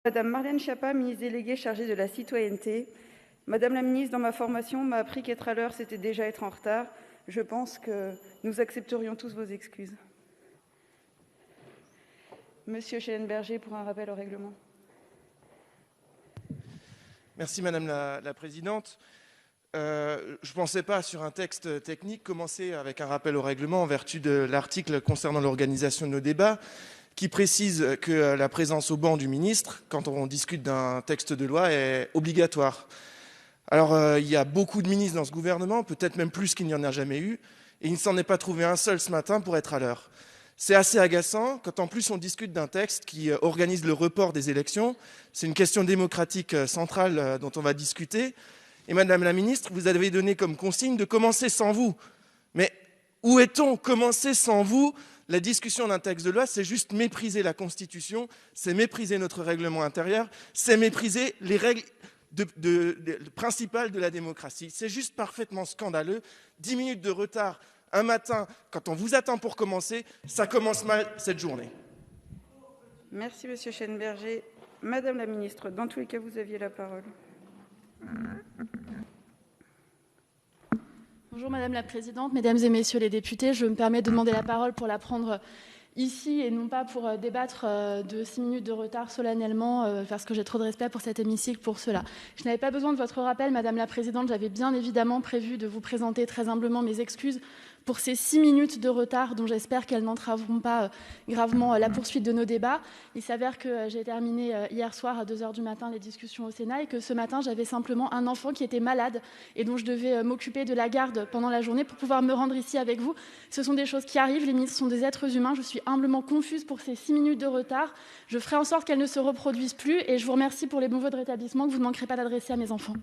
Madame Marlène Schiappa, ministre déléguée chargée de la citoyenneté. Madame la ministre, dans ma formation, on m'a appris qu'être à l'heure, c'était déjà être en retard. Je pense que nous accepterions tous vos excuses. Monsieur Schellenberger, pour un rappel au règlement. Merci Madame la Présidente. Je ne pensais pas, sur un texte technique, commencer avec un rappel au règlement en vertu de l'article concernant l'organisation de nos débats, qui précise que la présence au banc du ministre, quand on discute d'un texte de loi, est obligatoire. Alors, il y a beaucoup de ministres dans ce gouvernement, peut-être même plus qu'il n'y en a jamais eu, et il ne s'en est pas trouvé un seul ce matin pour être à l'heure. C'est assez agaçant quand en plus on discute d'un texte qui organise le report des élections. C'est une question démocratique centrale dont on va discuter. Et Madame la Ministre, vous avez donné comme consigne de commencer sans vous. Mais où est-on? Commencer sans vous? La discussion d'un texte de loi, c'est juste mépriser la Constitution, c'est mépriser notre règlement intérieur, c'est mépriser les règles principales de la démocratie. C'est juste parfaitement scandaleux. 10 minutes de retard un matin, quand on vous attend pour commencer, ça commence mal cette journée. Merci, Monsieur Schellenberger. Madame la Ministre, dans tous les cas, vous aviez la parole. Bonjour Madame la Présidente, Mesdames et Messieurs les députés. Je me permets de demander la parole pour la prendre ici et non pas pour débattre de 6 minutes de retard solennellement, parce que j'ai trop de respect pour cet hémicycle pour cela. Je n'avais pas besoin de votre rappel, Madame la Présidente. J'avais bien évidemment prévu de vous présenter très humblement mes excuses pour ces 6 minutes de retard dont j'espère qu'elles n'entraveront pas gravement la poursuite de nos débats. Il s'avère que j'ai terminé hier soir à 2h du matin les discussions au Sénat et que ce matin, j'avais simplement un enfant qui était malade et dont je devais m'occuper de la garde pendant la journée pour pouvoir me rendre ici avec vous. Ce sont des choses qui arrivent, les ministres sont des êtres humains. Je suis humblement confuse pour ces 6 minutes de retard. Je ferai en sorte qu'elles ne se reproduisent plus et je vous remercie pour les bons vœux de rétablissement que vous ne manquerez pas d'adresser à mes enfants.